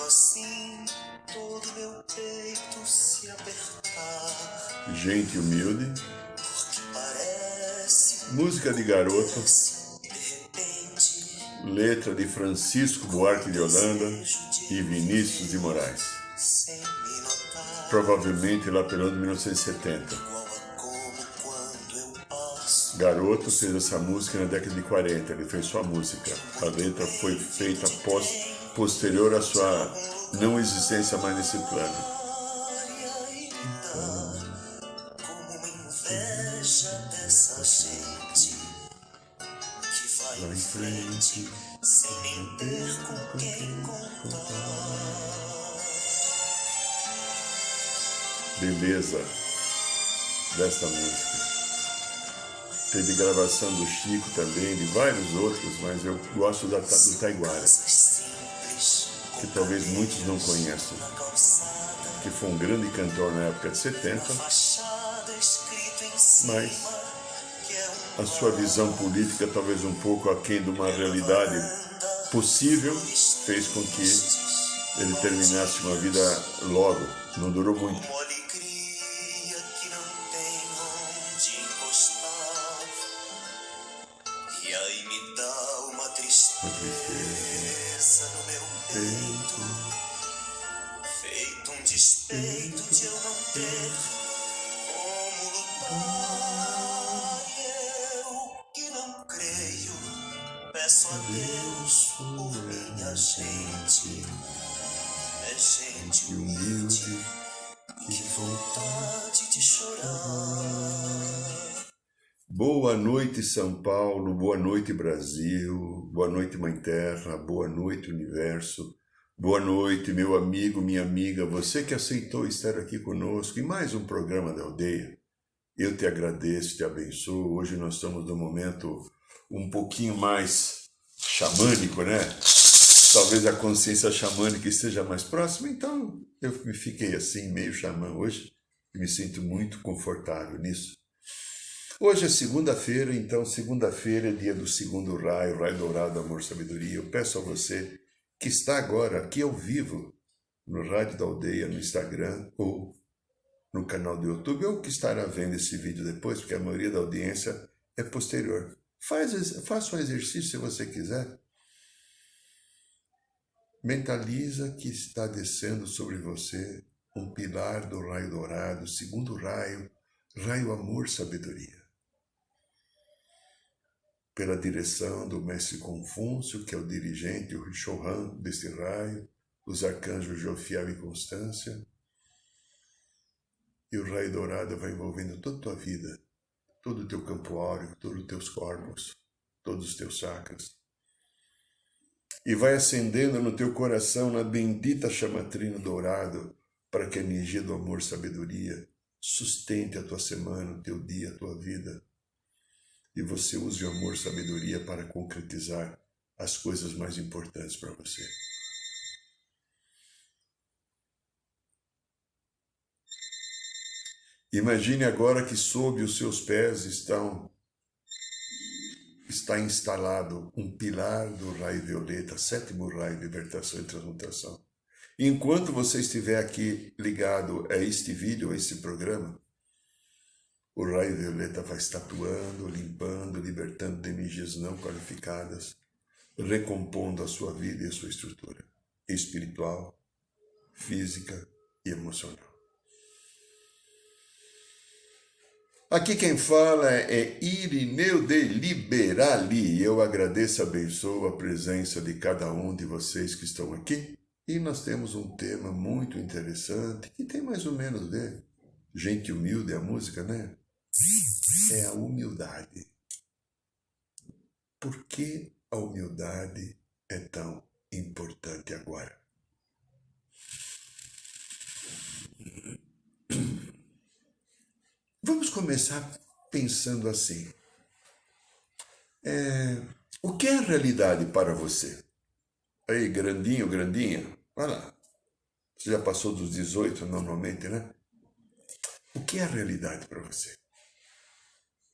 assim, todo meu peito se apertar. Gente humilde. Música de garoto. Letra de Francisco Buarque de Holanda e Vinícius de Moraes. Provavelmente lá pelo ano de 1970. Garoto fez essa música na década de 40, ele fez sua música. A letra foi feita posterior à sua não existência mais nesse plano. Vai em frente, sem nem ter com quem contar. Beleza desta música. Teve gravação do Chico também, de vários outros, mas eu gosto do Taiguara, que talvez muitos não conheçam, que foi um grande cantor na época de 70, mas a sua visão política, talvez um pouco aquém de uma realidade possível, fez com que ele terminasse uma vida logo, não durou muito. Tristeza no meu peito, feito um despeito de eu não ter como lutar. E eu que não creio, peço a Deus por minha gente. É gente humilde, que vontade de chorar. Boa noite, São Paulo, boa noite, Brasil, boa noite, Mãe Terra, boa noite, Universo, boa noite, meu amigo, minha amiga, você que aceitou estar aqui conosco em mais um programa da Aldeia. Eu te agradeço, te abençoo. Hoje nós estamos num momento um pouquinho mais xamânico, né? Talvez a consciência xamânica esteja mais próxima, então eu me fiquei assim, meio xamã hoje, e me sinto muito confortável nisso. Hoje é segunda-feira, então segunda-feira é dia do segundo raio, raio dourado, amor, sabedoria. Eu peço a você que está agora aqui ao vivo, no Rádio da Aldeia, no Instagram ou no canal do YouTube, ou que estará vendo esse vídeo depois, porque a maioria da audiência é posterior. Faça um exercício se você quiser. Mentaliza que está descendo sobre você um pilar do raio dourado, segundo raio, raio amor, sabedoria. Pela direção do mestre Confúcio, que é o dirigente, o Shohan deste raio, os arcanjos Jofiel e Constância. E o raio dourado vai envolvendo toda a tua vida, todo o teu campo áureo, todos os teus corpos, todos os teus chakras. E vai acendendo no teu coração, na bendita chamatrina dourado, para que a energia do amor, sabedoria, sustente a tua semana, o teu dia, a tua vida. E você use o amor, sabedoria para concretizar as coisas mais importantes para você. Imagine agora que sob os seus pés está instalado um pilar do raio violeta, sétimo raio, libertação e transmutação. Enquanto você estiver aqui ligado a este vídeo, a este programa, o raio violeta vai estar atuando, limpando, libertando de energias não qualificadas, recompondo a sua vida e a sua estrutura espiritual, física e emocional. Aqui quem fala é Irineu de Liberali. Eu agradeço e abençoo a presença de cada um de vocês que estão aqui. E nós temos um tema muito interessante, que tem mais ou menos de gente humilde, a música, né? É a humildade. Por que a humildade é tão importante agora? Vamos começar pensando assim. O que é a realidade para você? Aí, grandinho, grandinha, vai lá. Você já passou dos 18 normalmente, né? O que é a realidade para você?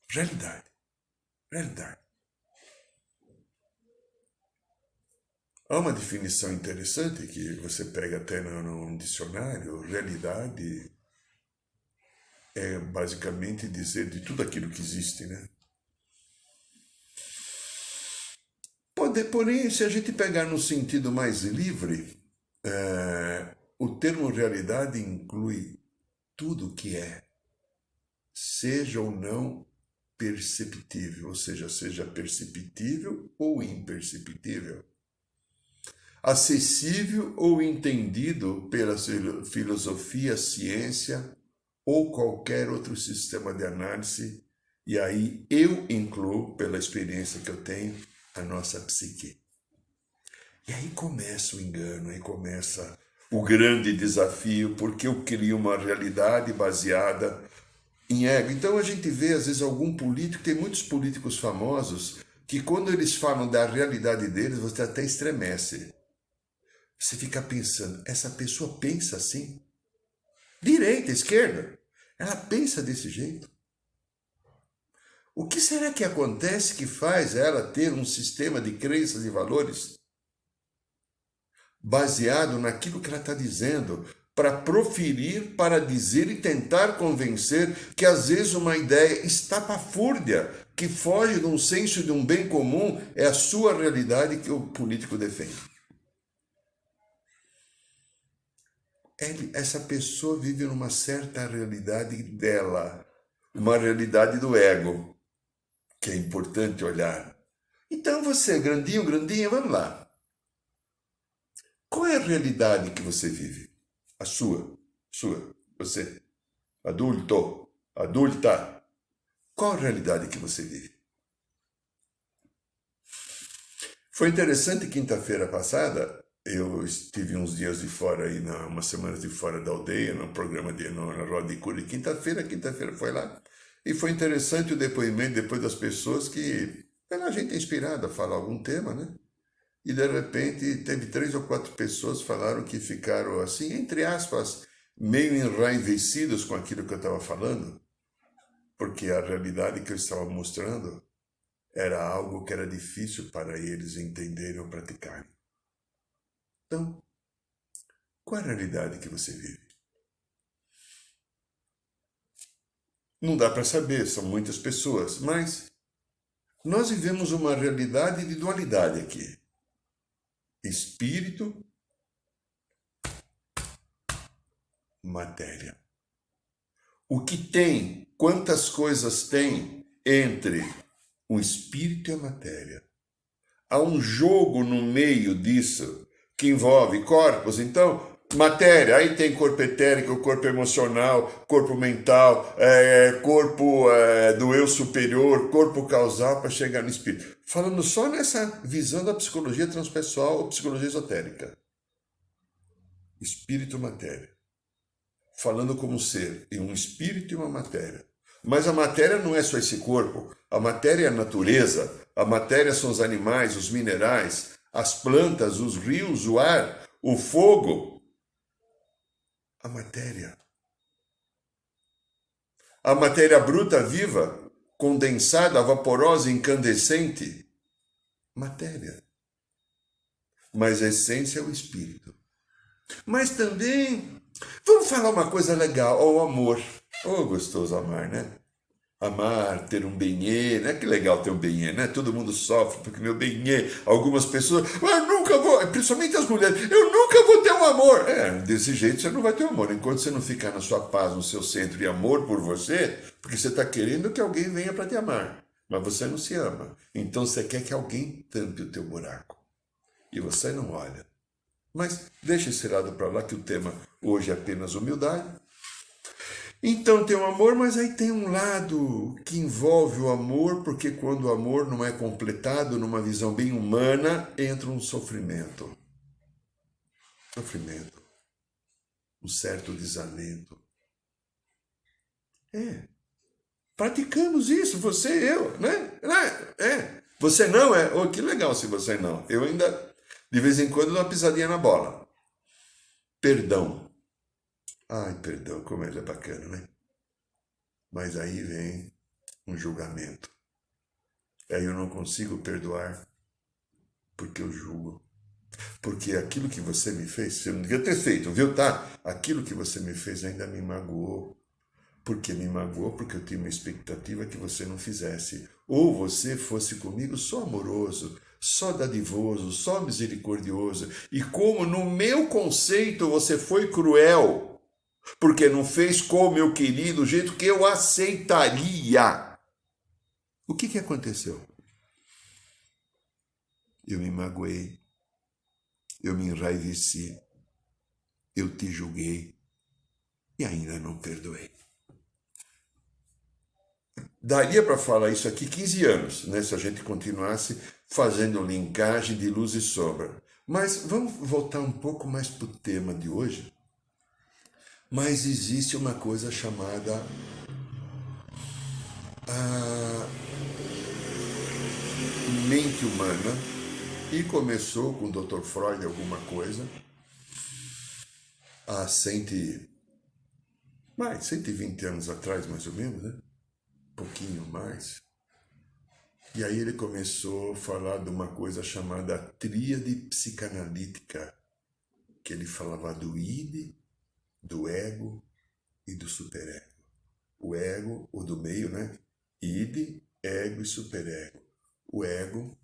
Realidade. Realidade. Há uma definição interessante que você pega até num dicionário. Realidade é basicamente dizer de tudo aquilo que existe, né? Porém, se a gente pegar no sentido mais livre, o termo realidade inclui tudo que é, seja ou não perceptível, ou seja perceptível ou imperceptível, acessível ou entendido pela filosofia, ciência ou qualquer outro sistema de análise, e aí eu incluo, pela experiência que eu tenho, a nossa psique. E aí começa o engano, aí começa o grande desafio, porque eu crio uma realidade baseada em ego. Então a gente vê, às vezes, algum político, tem muitos políticos famosos, que quando eles falam da realidade deles, você até estremece. Você fica pensando, essa pessoa pensa assim? Direita, esquerda, ela pensa desse jeito? O que será que acontece que faz ela ter um sistema de crenças e valores baseado naquilo que ela está dizendo, para proferir, para dizer e tentar convencer que às vezes uma ideia estapafúrdia, que foge de um senso de um bem comum, é a sua realidade que o político defende? Essa pessoa vive numa certa realidade dela, uma realidade do ego, que é importante olhar. Então você, grandinho, grandinha, vamos lá. Qual é a realidade que você vive? A sua, você, adulto, adulta. Qual a realidade que você vive? Foi interessante, quinta-feira passada, eu estive uns dias de fora aí, umas semanas de fora da aldeia, no programa na Roda de Cura de quinta-feira foi lá. E foi interessante o depoimento depois das pessoas que, pela gente inspirada a falar algum tema, né? E de repente teve 3 ou 4 pessoas que falaram que ficaram assim, entre aspas, meio enraivecidos com aquilo que eu estava falando, porque a realidade que eu estava mostrando era algo que era difícil para eles entenderem ou praticarem. Então, qual é a realidade que você vive? Não dá para saber, são muitas pessoas, mas nós vivemos uma realidade de dualidade aqui. Espírito, matéria. O que tem, quantas coisas tem entre o espírito e a matéria? Há um jogo no meio disso que envolve corpos, então, matéria, aí tem corpo etérico, corpo emocional, corpo mental, corpo do eu superior, corpo causal para chegar no espírito. Falando só nessa visão da psicologia transpessoal ou psicologia esotérica. Espírito e matéria. Falando como ser, em um espírito e uma matéria. Mas a matéria não é só esse corpo, a matéria é a natureza, a matéria são os animais, os minerais, as plantas, os rios, o ar, o fogo. A matéria. A matéria bruta, viva, condensada, vaporosa, incandescente. Matéria. Mas a essência é o espírito. Mas também, vamos falar uma coisa legal, o amor. Gostoso amar, né? Amar, ter um benê, né? Que legal ter um benê, né? Todo mundo sofre porque meu benê, algumas pessoas, eu nunca vou, principalmente as mulheres, eu nunca vou ter um amor. Desse jeito você não vai ter um amor. Enquanto você não ficar na sua paz, no seu centro e amor por você, porque você está querendo que alguém venha para te amar, mas você não se ama. Então você quer que alguém tampe o teu buraco. E você não olha. Mas deixa esse lado para lá, que o tema hoje é apenas humildade. Então tem o amor, mas aí tem um lado que envolve o amor, porque quando o amor não é completado numa visão bem humana, entra um sofrimento. Sofrimento. Um certo desalento. Praticamos isso, você e eu, né? Você não é? Que legal se você não. Eu ainda, de vez em quando, dou uma pisadinha na bola. Perdão. Ai, perdão, como ele é bacana, né? Mas aí vem um julgamento. Aí eu não consigo perdoar porque eu julgo. Porque aquilo que você me fez, você não devia ter feito, viu, tá? Aquilo que você me fez ainda me magoou. Por que me magoou? Porque eu tinha uma expectativa que você não fizesse. Ou você fosse comigo só amoroso, só dadivoso, só misericordioso. E como no meu conceito você foi cruel, porque não fez como eu queria, do jeito que eu aceitaria. O que aconteceu? Eu me magoei, eu me enraiveci, eu te julguei e ainda não perdoei. Daria para falar isso aqui 15 anos, né, se a gente continuasse fazendo linkagem de luz e sombra. Mas vamos voltar um pouco mais para o tema de hoje. Mas existe uma coisa chamada a mente humana, e começou com o Dr. Freud alguma coisa, há 120 anos atrás, mais ou menos, né? Um pouquinho mais. E aí ele começou a falar de uma coisa chamada tríade psicanalítica, que ele falava do id, do ego e do superego. O ego, o do meio, né? Id, ego e superego. O ego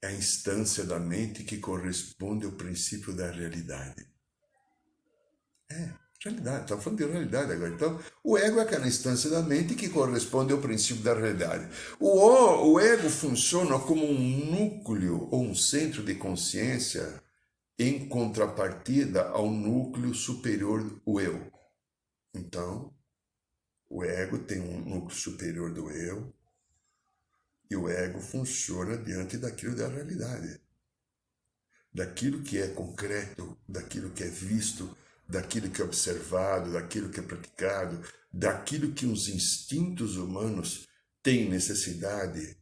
é a instância da mente que corresponde ao princípio da realidade. Realidade, estamos falando de realidade agora. Então, o ego é aquela instância da mente que corresponde ao princípio da realidade. O ego funciona como um núcleo ou um centro de consciência em contrapartida ao núcleo superior, o eu. Então, o ego tem um núcleo superior do eu e o ego funciona diante daquilo da realidade. Daquilo que é concreto, daquilo que é visto, daquilo que é observado, daquilo que é praticado, daquilo que os instintos humanos têm necessidade,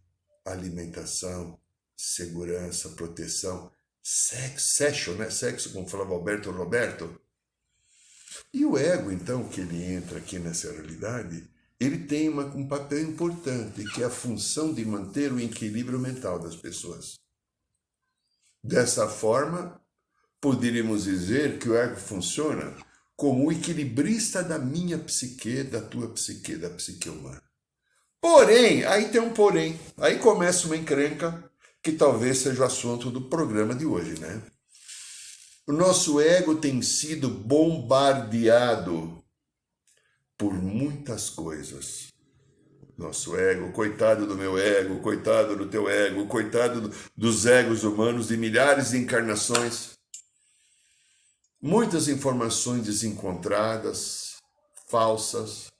alimentação, segurança, proteção, sexo, né? Sexo, como falava Alberto Roberto. E o ego, então, que ele entra aqui nessa realidade, ele tem um papel importante, que é a função de manter o equilíbrio mental das pessoas. Dessa forma, poderíamos dizer que o ego funciona como o equilibrista da minha psique, da tua psique, da psique humana. Porém, aí tem um porém, aí começa uma encrenca que talvez seja o assunto do programa de hoje, né? O nosso ego tem sido bombardeado por muitas coisas. Nosso ego, coitado do meu ego, coitado do teu ego, coitado dos egos humanos de milhares de encarnações. Muitas informações desencontradas, falsas.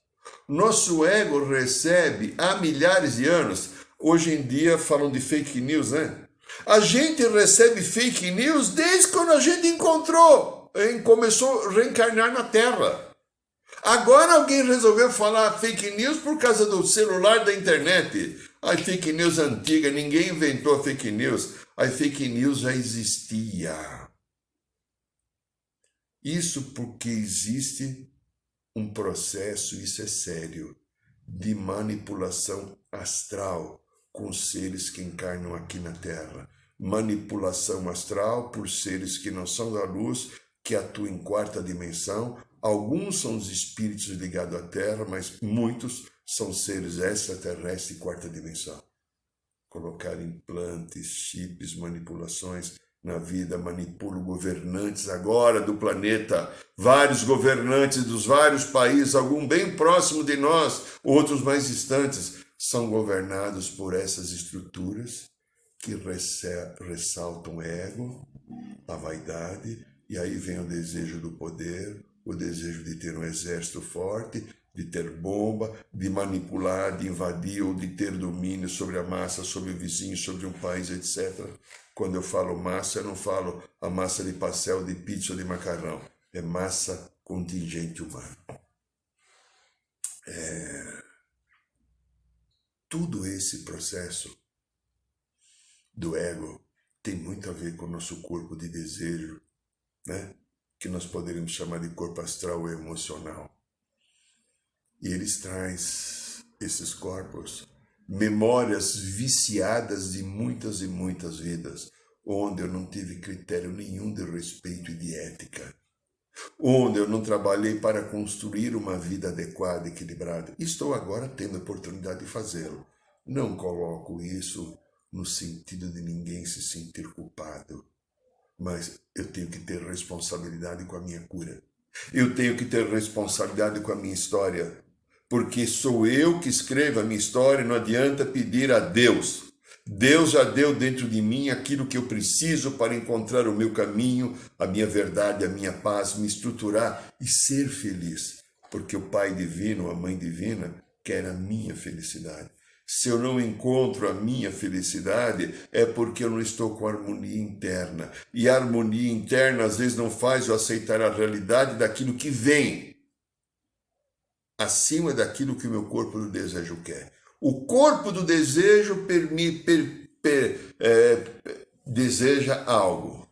Nosso ego recebe há milhares de anos. Hoje em dia falam de fake news, né? A gente recebe fake news desde quando a gente começou a reencarnar na Terra. Agora alguém resolveu falar fake news por causa do celular, da internet. A fake news antiga, ninguém inventou a fake news. A fake news já existia. Isso porque existe um processo, isso é sério, de manipulação astral com seres que encarnam aqui na Terra. Manipulação astral por seres que não são da luz, que atuam em quarta dimensão. Alguns são os espíritos ligados à Terra, mas muitos são seres extraterrestres de quarta dimensão. Colocar implantes, chips, manipulações na vida, manipulam governantes agora do planeta, vários governantes dos vários países, algum bem próximo de nós, outros mais distantes, são governados por essas estruturas que ressaltam o ego, a vaidade, e aí vem o desejo do poder, o desejo de ter um exército forte, de ter bomba, de manipular, de invadir ou de ter domínio sobre a massa, sobre o vizinho, sobre um país, etc. Quando eu falo massa, eu não falo a massa de pastel, de pizza ou de macarrão. É massa contingente humana. Tudo esse processo do ego tem muito a ver com o nosso corpo de desejo, né? Que nós poderíamos chamar de corpo astral ou emocional. E eles trazem esses corpos memórias viciadas de muitas e muitas vidas, onde eu não tive critério nenhum de respeito e de ética, onde eu não trabalhei para construir uma vida adequada e equilibrada. Estou agora tendo a oportunidade de fazê-lo. Não coloco isso no sentido de ninguém se sentir culpado, mas eu tenho que ter responsabilidade com a minha cura. Eu tenho que ter responsabilidade com a minha história, porque sou eu que escrevo a minha história, não adianta pedir a Deus. Deus já deu dentro de mim aquilo que eu preciso para encontrar o meu caminho, a minha verdade, a minha paz, me estruturar e ser feliz, porque o Pai Divino, a Mãe Divina, quer a minha felicidade. Se eu não encontro a minha felicidade, é porque eu não estou com harmonia interna. E a harmonia interna, às vezes, não faz eu aceitar a realidade daquilo que vem acima daquilo que o meu corpo do desejo quer. O corpo do desejo deseja algo.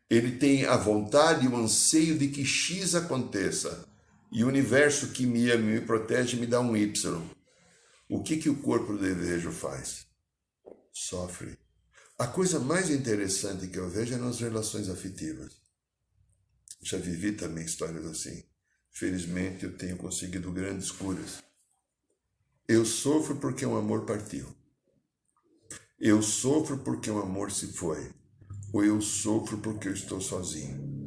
Ele tem a vontade e o anseio de que X aconteça. E o universo que me ama e me protege me dá um Y. O que o corpo do desejo faz? Sofre. A coisa mais interessante que eu vejo é nas relações afetivas. Já vivi também histórias assim. Felizmente eu tenho conseguido grandes curas. Eu sofro porque um amor partiu. Eu sofro porque um amor se foi. Ou eu sofro porque eu estou sozinho.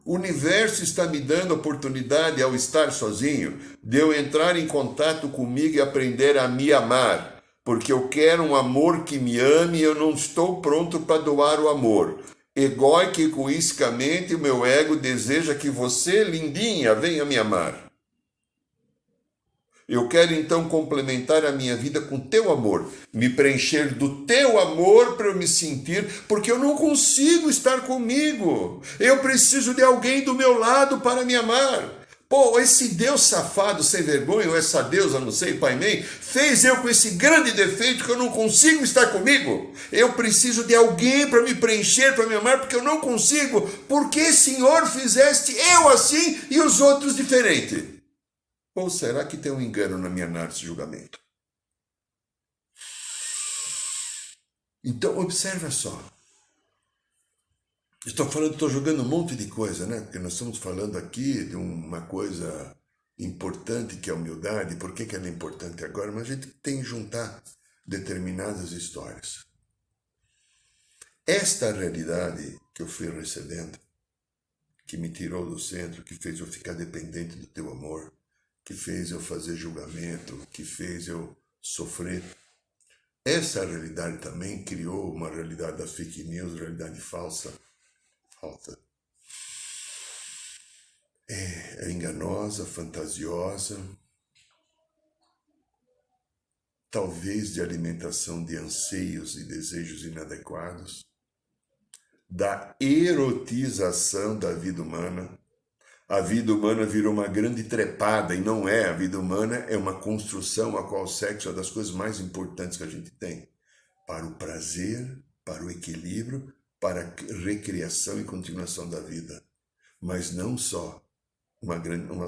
O universo está me dando a oportunidade, ao estar sozinho, de eu entrar em contato comigo e aprender a me amar. Porque eu quero um amor que me ame e eu não estou pronto para doar o amor. Egóico e egoisticamente, o meu ego deseja que você, lindinha, venha me amar. Eu quero então complementar a minha vida com teu amor, me preencher do teu amor para eu me sentir, porque eu não consigo estar comigo. Eu preciso de alguém do meu lado para me amar. Pô, esse Deus safado, sem vergonha, ou essa deusa, não sei, pai mãe, fez eu com esse grande defeito que eu não consigo estar comigo. Eu preciso de alguém para me preencher, para me amar, porque eu não consigo. Por que, Senhor, fizeste eu assim e os outros diferente? Ou será que tem um engano na minha análise de julgamento? Então, observa só. Estou jogando um monte de coisa, né? Porque nós estamos falando aqui de uma coisa importante que é a humildade. Por que ela é importante agora? Mas a gente tem que juntar determinadas histórias. Esta realidade que eu fui recebendo, que me tirou do centro, que fez eu ficar dependente do teu amor, que fez eu fazer julgamento, que fez eu sofrer. Essa realidade também criou uma realidade da fake news, realidade falsa. É enganosa, fantasiosa, talvez de alimentação de anseios e desejos inadequados, da erotização da vida humana. A vida humana virou uma grande trepada, e não é. A vida humana é uma construção a qual o sexo é uma das coisas mais importantes que a gente tem. Para o prazer, para o equilíbrio, para a recriação e continuação da vida. Mas não só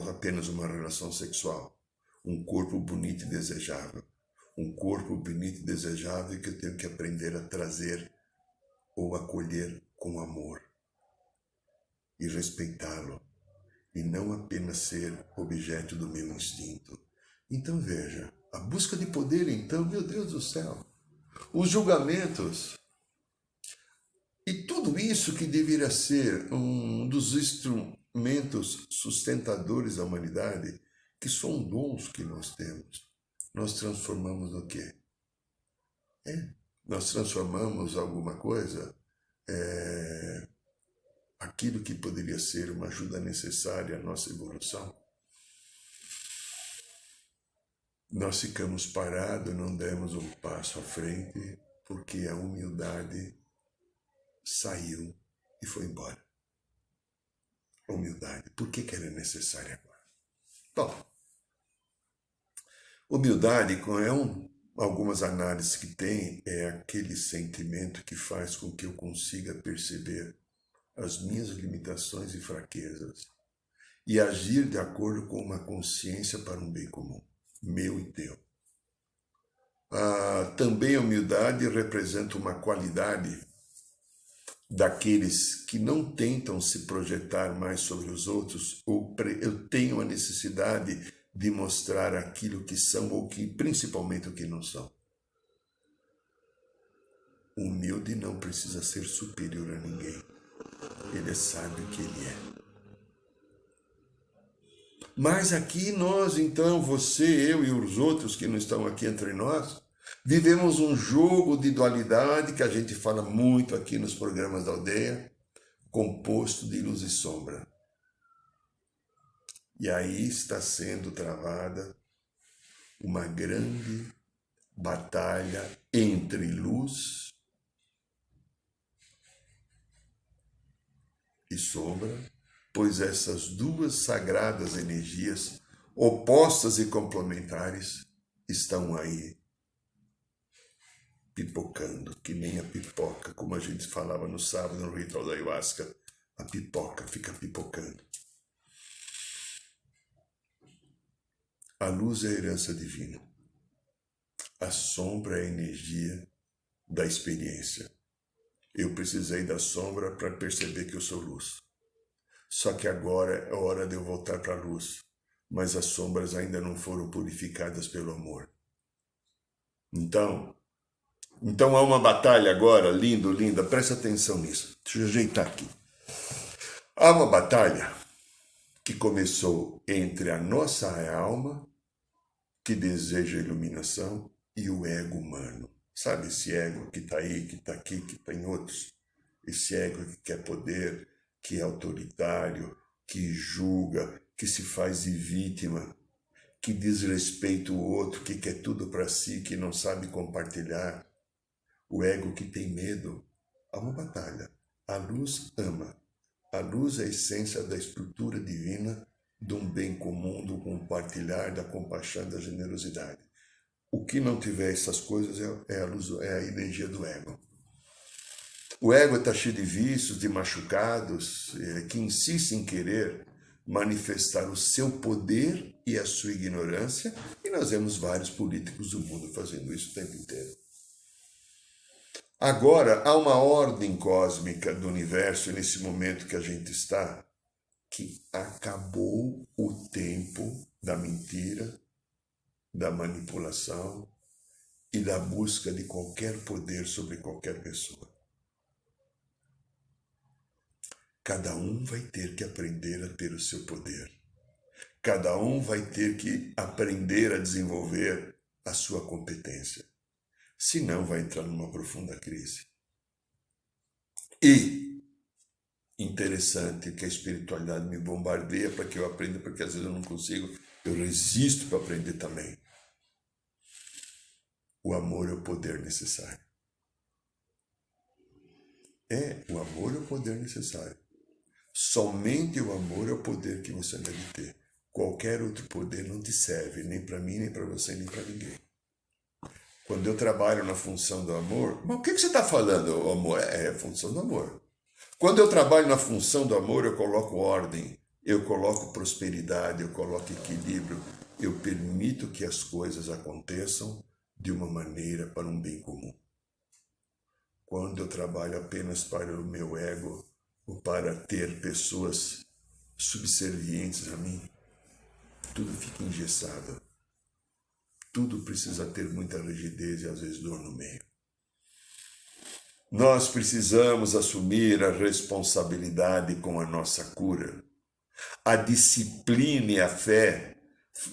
apenas uma relação sexual. Um corpo bonito e desejável. Um corpo bonito e desejável que eu tenho que aprender a trazer ou acolher com amor. E respeitá-lo. E não apenas ser objeto do meu instinto. Então veja, a busca de poder então, meu Deus do céu, os julgamentos e tudo isso que deveria ser um dos instrumentos sustentadores da humanidade, que são dons que nós temos, nós transformamos no quê? Nós transformamos alguma coisa aquilo que poderia ser uma ajuda necessária à nossa evolução. Nós ficamos parados, não demos um passo à frente, porque a humildade saiu e foi embora. Humildade, por que ela é necessária agora? Bom, humildade, algumas análises que tem, é aquele sentimento que faz com que eu consiga perceber as minhas limitações e fraquezas e agir de acordo com uma consciência para um bem comum, meu e teu. Também a humildade representa uma qualidade daqueles que não tentam se projetar mais sobre os outros, ou eu tenho a necessidade de mostrar aquilo que são, ou que principalmente o que não são. O humilde não precisa ser superior a ninguém. Ele sabe o que ele é. Mas aqui nós, então, você, eu e os outros que não estão aqui entre nós, vivemos um jogo de dualidade que a gente fala muito aqui nos programas da aldeia, composto de luz e sombra. E aí está sendo travada uma grande batalha entre luz e sombra, pois essas duas sagradas energias, opostas e complementares, estão aí pipocando, que nem a pipoca, como a gente falava no sábado no ritual da ayahuasca, a pipoca fica pipocando. A luz é a herança divina. A sombra é a energia da experiência. Eu precisei da sombra para perceber que eu sou luz. Só que agora é hora de eu voltar para a luz, mas as sombras ainda não foram purificadas pelo amor. Então há uma batalha agora, linda, presta atenção nisso. Deixa eu ajeitar aqui. Há uma batalha que começou entre a nossa alma, que deseja iluminação, e o ego humano. Sabe esse ego que está aí, que está aqui, que está em outros? Esse ego que quer poder, que é autoritário, que julga, que se faz de vítima, que desrespeita o outro, que quer tudo para si, que não sabe compartilhar. O ego que tem medo. Há uma batalha. A luz ama. A luz é a essência da estrutura divina, de um bem comum, do compartilhar, da compaixão, da generosidade. O que não tiver essas coisas é a luz, é a energia do ego. O ego está cheio de vícios, de machucados, que insiste em querer manifestar o seu poder e a sua ignorância, e nós vemos vários políticos do mundo fazendo isso o tempo inteiro. Agora, há uma ordem cósmica do universo, nesse momento que a gente está, que acabou o tempo da mentira, da manipulação e da busca de qualquer poder sobre qualquer pessoa. Cada um vai ter que aprender a ter o seu poder. Cada um vai ter que aprender a desenvolver a sua competência. Senão vai entrar numa profunda crise. E interessante que a espiritualidade me bombardeia para que eu aprenda, porque às vezes eu não consigo, eu resisto para aprender também. O amor é o poder necessário. O amor é o poder necessário. Somente o amor é o poder que você deve ter. Qualquer outro poder não te serve, nem para mim, nem para você, nem para ninguém. Quando eu trabalho na função do amor, mas o que você está falando, o amor? É a função do amor. Quando eu trabalho na função do amor, eu coloco ordem, eu coloco prosperidade, eu coloco equilíbrio, eu permito que as coisas aconteçam de uma maneira para um bem comum. Quando eu trabalho apenas para o meu ego, ou para ter pessoas subservientes a mim, tudo fica engessado. Tudo precisa ter muita rigidez e às vezes dor no meio. Nós precisamos assumir a responsabilidade com a nossa cura. A disciplina e a fé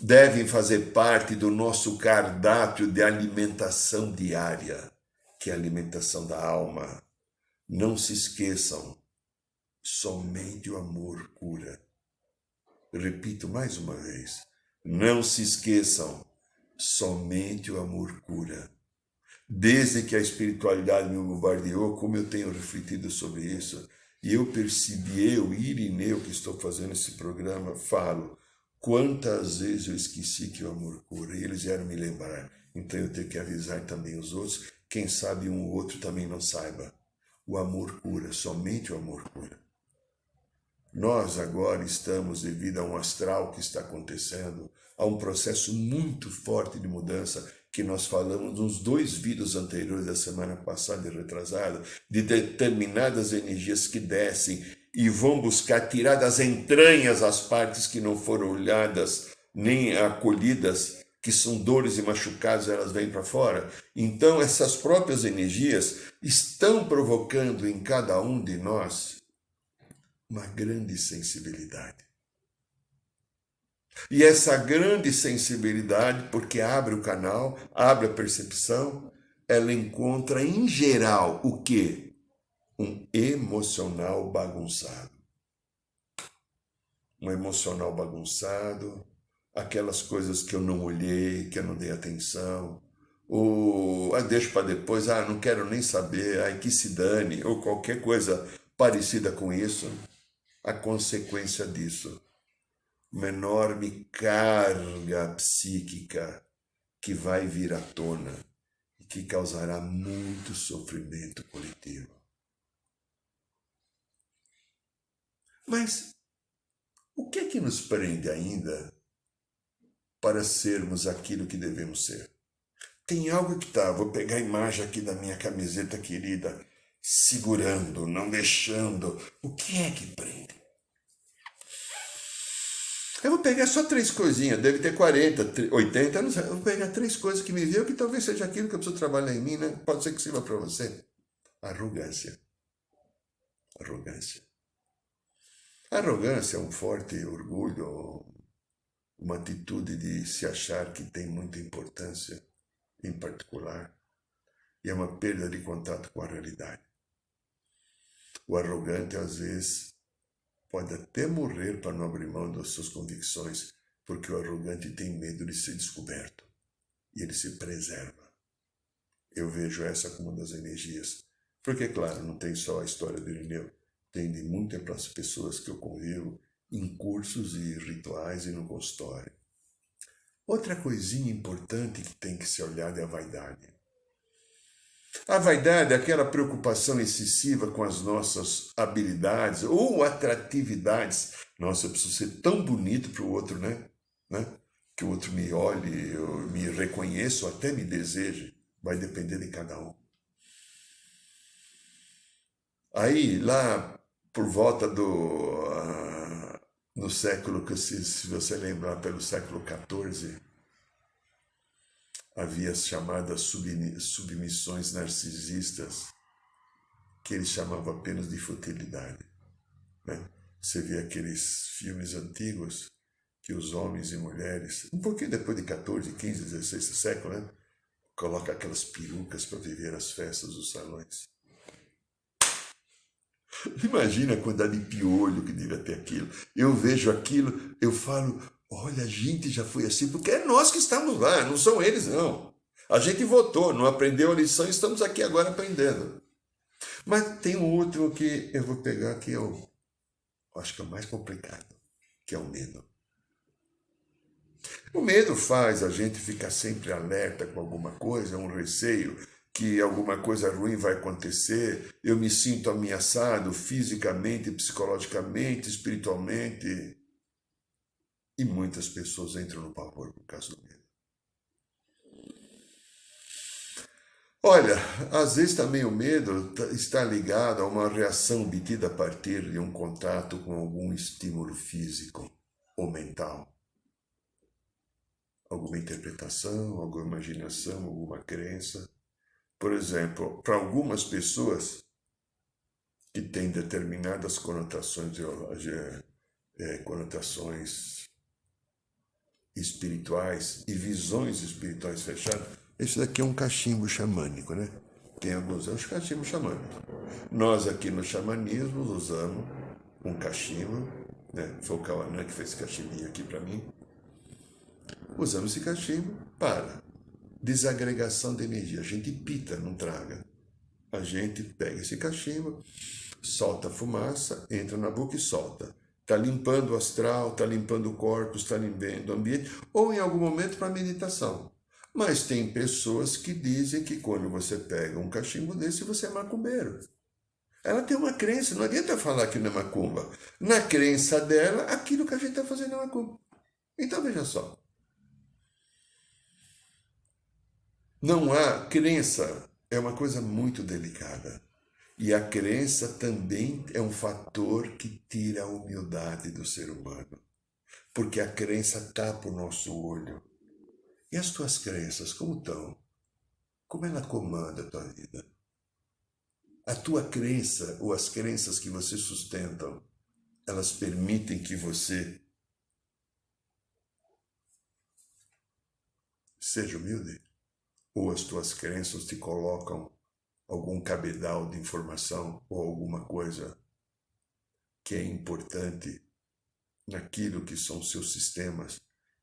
devem fazer parte do nosso cardápio de alimentação diária, que é a alimentação da alma. Não se esqueçam, somente o amor cura. Repito mais uma vez, não se esqueçam, somente o amor cura. Desde que a espiritualidade me bombardeou, como eu tenho refletido sobre isso, e eu percebi, eu, Irineu, que estou fazendo esse programa, falo, quantas vezes eu esqueci que o amor cura, e eles vieram me lembrar. Então eu tenho que avisar também os outros, quem sabe um ou outro também não saiba. O amor cura, somente o amor cura. Nós agora estamos, devido a um astral que está acontecendo, a um processo muito forte de mudança, que nós falamos nos 2 vídeos anteriores da semana passada e retrasada, de determinadas energias que descem e vão buscar tirar das entranhas as partes que não foram olhadas nem acolhidas, que são dores e machucados, elas vêm para fora. Então, essas próprias energias estão provocando em cada um de nós uma grande sensibilidade. E essa grande sensibilidade, porque abre o canal, abre a percepção, ela encontra em geral o quê? Um emocional bagunçado. Um emocional bagunçado, aquelas coisas que eu não olhei, que eu não dei atenção, ou deixo para depois, não quero nem saber, que se dane, ou qualquer coisa parecida com isso. A consequência disso, uma enorme carga psíquica que vai vir à tona e que causará muito sofrimento coletivo. Mas o que é que nos prende ainda para sermos aquilo que devemos ser? Tem algo que vou pegar a imagem aqui da minha camiseta querida, segurando, não deixando. O que é que prende? Eu vou pegar só 3 coisinhas, deve ter 40, 80, não sei. Eu vou pegar 3 coisas que me viram que talvez seja aquilo que eu preciso trabalhar em mim, né? Pode ser que sirva para você. Arrogância. Arrogância. Arrogância é um forte orgulho, uma atitude de se achar que tem muita importância, em particular, e é uma perda de contato com a realidade. O arrogante, às vezes, pode até morrer para não abrir mão das suas convicções, porque o arrogante tem medo de ser descoberto e ele se preserva. Eu vejo essa como uma das energias, porque, claro, não tem só a história do Irineu, tem de muitas pessoas que eu convivo em cursos e rituais e no consultório. Outra coisinha importante que tem que ser olhada é a vaidade. A vaidade é aquela preocupação excessiva com as nossas habilidades ou atratividades. Nossa, eu preciso ser tão bonito para o outro, né? Que o outro me olhe, eu me reconheça ou até me deseje. Vai depender de cada um. Aí, lá por volta no século, que se você lembrar, pelo século XIV, havia as chamadas submissões narcisistas, que eles chamavam apenas de futilidade. Né? Você vê aqueles filmes antigos que os homens e mulheres, um pouquinho depois de 14, 15, 16 século, né? Colocam aquelas perucas para viver as festas dos salões. Imagina a quantidade de piolho que devia ter aquilo. Eu vejo aquilo, eu falo, olha, a gente já foi assim, porque é nós que estamos lá, não são eles, não. A gente votou, não aprendeu a lição, estamos aqui agora aprendendo. Mas tem um outro que eu vou pegar, que acho que é o mais complicado, que é o medo. O medo faz a gente ficar sempre alerta com alguma coisa, um receio que alguma coisa ruim vai acontecer, eu me sinto ameaçado fisicamente, psicologicamente, espiritualmente. E muitas pessoas entram no pavor por causa do medo. Olha, às vezes também o medo está ligado a uma reação obtida a partir de um contato com algum estímulo físico ou mental. Alguma interpretação, alguma imaginação, alguma crença. Por exemplo, para algumas pessoas que têm determinadas conotações espirituais e visões espirituais fechadas, esse daqui é um cachimbo xamânico, né? Tem alguns anos cachimbo xamânico. Nós aqui no xamanismo usamos um cachimbo, né? Foi o Cauanã que fez esse cachimbinho aqui para mim. Usamos esse cachimbo para desagregação de energia. A gente pita, não traga. A gente pega esse cachimbo, solta a fumaça, entra na boca e solta. Está limpando o astral, está limpando o corpo, está limpando o ambiente, ou em algum momento para meditação. Mas tem pessoas que dizem que quando você pega um cachimbo desse, você é macumbeiro. Ela tem uma crença, não adianta falar que não é macumba. Na crença dela, aquilo que a gente está fazendo é macumba. Então veja só. Não há crença, é uma coisa muito delicada. E a crença também é um fator que tira a humildade do ser humano. Porque a crença tapa o nosso olho. E as tuas crenças, como estão? Como ela comanda a tua vida? A tua crença ou as crenças que você sustentam, elas permitem que você seja humilde? Ou as tuas crenças te colocam algum cabedal de informação ou alguma coisa que é importante naquilo que são seus sistemas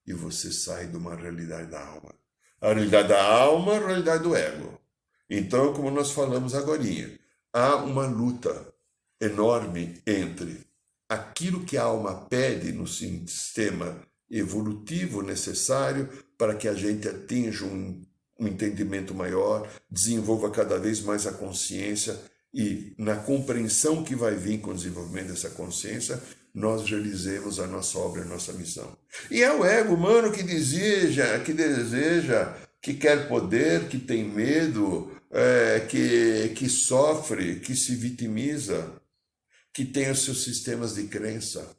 e você sai de uma realidade da alma? A realidade da alma é a realidade do ego. Então, como nós falamos agorinha, há uma luta enorme entre aquilo que a alma pede no sistema evolutivo necessário para que a gente atinja um entendimento maior, desenvolva cada vez mais a consciência e, na compreensão que vai vir com o desenvolvimento dessa consciência, nós realizemos a nossa obra, a nossa missão. E é o ego humano que deseja, que quer poder, que tem medo, que sofre, que se vitimiza, que tem os seus sistemas de crença.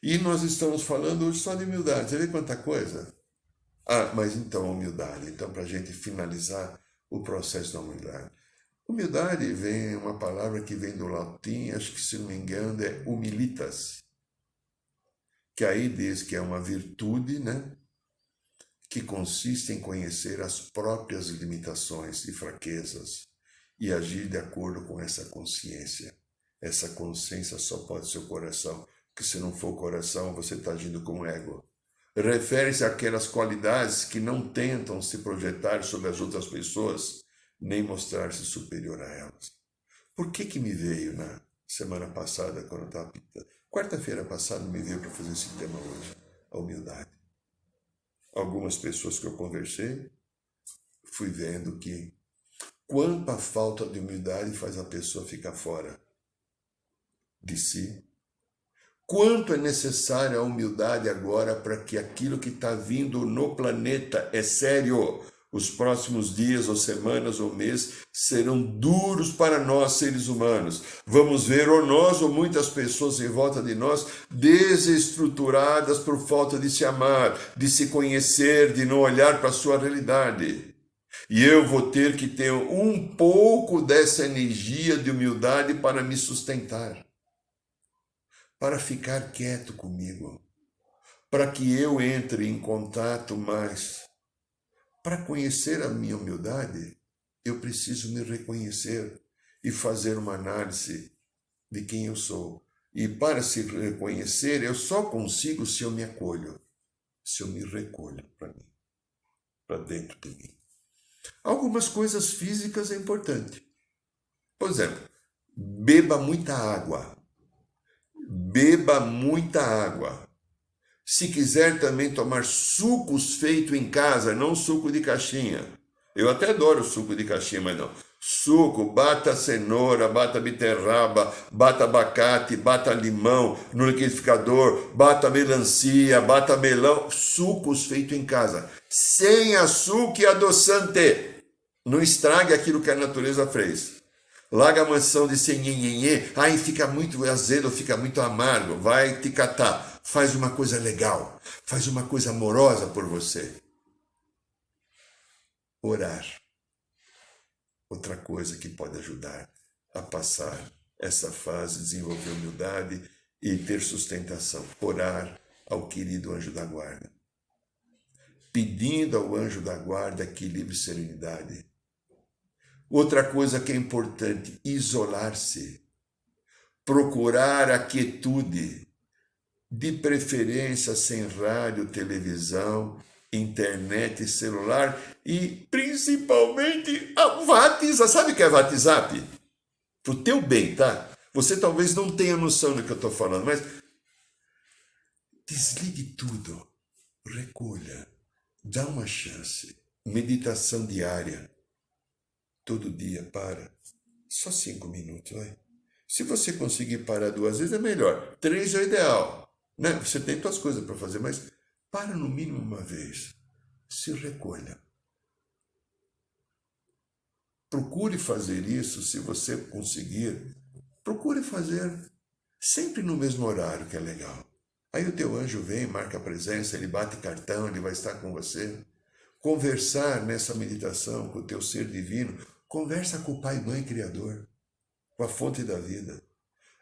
E nós estamos falando hoje só de humildade. Você vê quanta coisa? Mas então a humildade. Então, para a gente finalizar o processo da humildade. Humildade vem uma palavra que vem do latim, acho que se não me engano é humilitas, que aí diz que é uma virtude, né? Que consiste em conhecer as próprias limitações e fraquezas e agir de acordo com essa consciência. Essa consciência só pode ser o coração, porque se não for o coração, você está agindo com o ego. Refere-se àquelas qualidades que não tentam se projetar sobre as outras pessoas, nem mostrar-se superior a elas. Por que me veio na semana passada, quando eu estava pintando? Quarta-feira passada me veio para fazer esse tema hoje, a humildade. Algumas pessoas que eu conversei, fui vendo que quanto a falta de humildade faz a pessoa ficar fora de si. Quanto é necessária a humildade agora para que aquilo que está vindo no planeta é sério. Os próximos dias, ou semanas, ou meses serão duros para nós, seres humanos. Vamos ver, ou nós, ou muitas pessoas em volta de nós, desestruturadas por falta de se amar, de se conhecer, de não olhar para a sua realidade. E eu vou ter que ter um pouco dessa energia de humildade para me sustentar, para ficar quieto comigo, para que eu entre em contato mais. Para conhecer a minha humildade, eu preciso me reconhecer e fazer uma análise de quem eu sou. E para se reconhecer, eu só consigo se eu me acolho, se eu me recolho para mim, para dentro de mim. Algumas coisas físicas é importante. Por exemplo, beba muita água. Beba muita água. Se quiser também tomar sucos feitos em casa, não suco de caixinha. Eu até adoro suco de caixinha, mas não. Suco, bata cenoura, bata beterraba, bata abacate, bata limão no liquidificador, bata melancia, bata melão. Sucos feitos em casa. Sem açúcar e adoçante. Não estrague aquilo que a natureza fez. Larga a mansão de sem nhenhenhê, aí fica muito azedo, fica muito amargo, vai te catar. Faz uma coisa legal, faz uma coisa amorosa por você. Orar. Outra coisa que pode ajudar a passar essa fase, desenvolver humildade e ter sustentação. Orar ao querido anjo da guarda. Pedindo ao anjo da guarda equilíbrio e serenidade. Outra coisa que é importante, isolar-se. Procurar a quietude. De preferência sem rádio, televisão, internet, celular e principalmente a WhatsApp. Sabe o que é WhatsApp? Pro teu bem, tá? Você talvez não tenha noção do que eu estou falando, mas desligue tudo, recolha, dá uma chance. Meditação diária, todo dia, para. Só 5 minutos, vai. Se você conseguir parar 2 vezes é melhor, 3 é o ideal. Né? Você tem suas coisas para fazer, mas para no mínimo uma vez. Se recolha. Procure fazer isso, se você conseguir. Procure fazer sempre no mesmo horário, que é legal. Aí o teu anjo vem, marca a presença, ele bate cartão, ele vai estar com você. Conversar nessa meditação com o teu ser divino, conversa com o Pai e Mãe Criador, com a fonte da vida.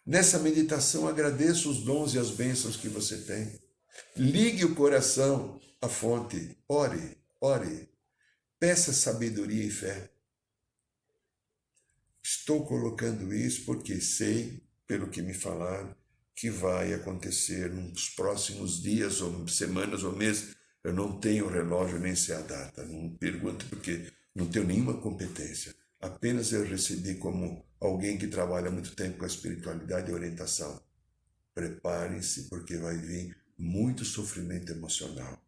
Nessa meditação, agradeça os dons e as bênçãos que você tem. Ligue o coração à fonte. Ore, ore. Peça sabedoria e fé. Estou colocando isso porque sei, pelo que me falaram, que vai acontecer nos próximos dias, ou semanas, ou meses. Eu não tenho relógio, nem sei a data. Não pergunto porque não tenho nenhuma competência. Apenas eu recebi como alguém que trabalha muito tempo com a espiritualidade e orientação. Preparem-se, porque vai vir muito sofrimento emocional.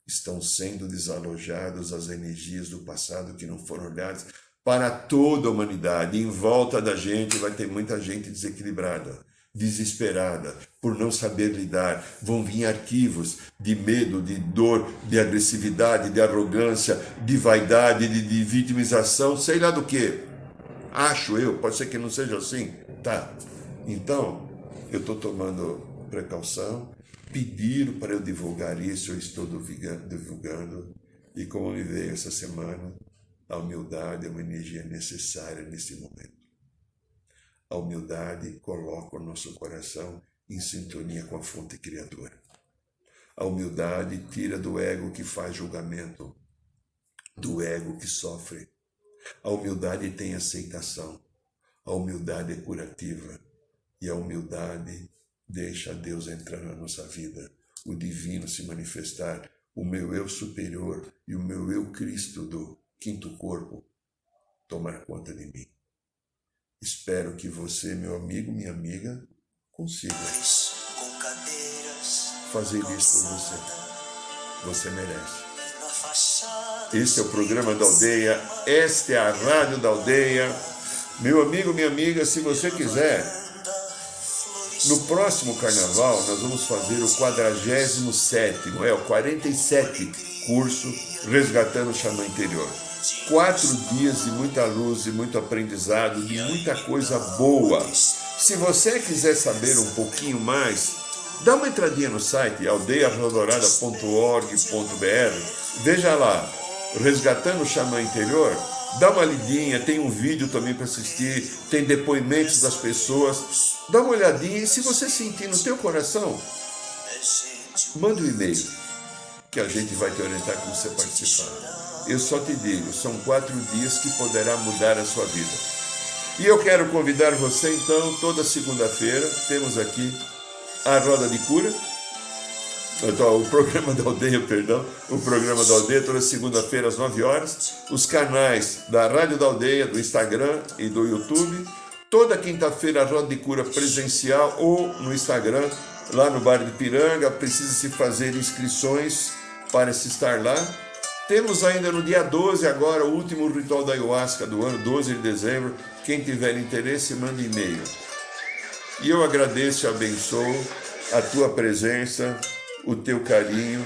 Estão sendo desalojadas as energias do passado que não foram olhadas para toda a humanidade. Em volta da gente vai ter muita gente desequilibrada, desesperada, por não saber lidar. Vão vir arquivos de medo, de dor, de agressividade, de arrogância, de vaidade, de vitimização, sei lá do que. Acho eu, pode ser que não seja assim. Tá. Então, eu estou tomando precaução. Pediram para eu divulgar isso, eu estou divulgando. E como me veio essa semana, a humildade é uma energia necessária nesse momento. A humildade coloca o nosso coração em sintonia com a fonte criadora. A humildade tira do ego que faz julgamento, do ego que sofre. A humildade tem aceitação. A humildade é curativa. E a humildade deixa Deus entrar na nossa vida, o divino se manifestar, o meu eu superior e o meu eu Cristo do quinto corpo tomar conta de mim. Espero que você, meu amigo, minha amiga, consiga fazer isso por você. Você merece. Este é o programa da Aldeia, esta é a Rádio da Aldeia. Meu amigo, minha amiga, se você quiser, no próximo carnaval nós vamos fazer o 47º, o 47 curso Resgatando o Xamã Interior. 4 dias de muita luz, de muito aprendizado, de muita coisa boa. Se você quiser saber um pouquinho mais, dá uma entradinha no site aldeiarrodorada.org.br. Veja lá, Resgatando o Xamã Interior. Dá uma lidinha, tem um vídeo também para assistir, tem depoimentos das pessoas. Dá uma olhadinha e se você sentir no teu coração, manda um e-mail que a gente vai te orientar como você participar. Eu só te digo, são 4 dias que poderá mudar a sua vida. E eu quero convidar você então, toda segunda-feira, temos aqui a Roda de Cura, o programa da Aldeia, o programa da Aldeia, toda segunda-feira às 9 horas, os canais da Rádio da Aldeia, do Instagram e do YouTube, toda quinta-feira a Roda de Cura presencial ou no Instagram, lá no Bar de Piranga, precisa-se fazer inscrições para se estar lá. Temos ainda no dia 12 agora o último ritual da Ayahuasca do ano, 12 de dezembro, quem tiver interesse manda e-mail. E eu agradeço e abençoo a tua presença, o teu carinho,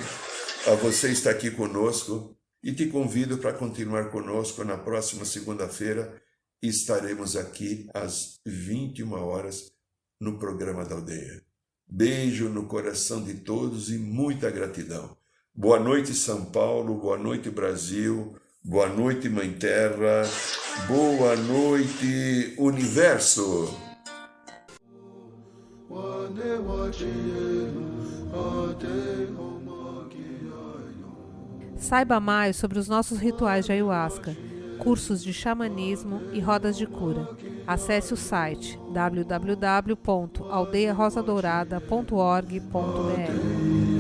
a você estar aqui conosco e te convido para continuar conosco na próxima segunda-feira. Estaremos aqui às 21 horas no programa da Aldeia. Beijo no coração de todos e muita gratidão. Boa noite, São Paulo, boa noite, Brasil, boa noite, Mãe Terra, boa noite, Universo. Saiba mais sobre os nossos rituais de Ayahuasca, cursos de xamanismo e rodas de cura. Acesse o site www.aldeiarrosadourada.org.br.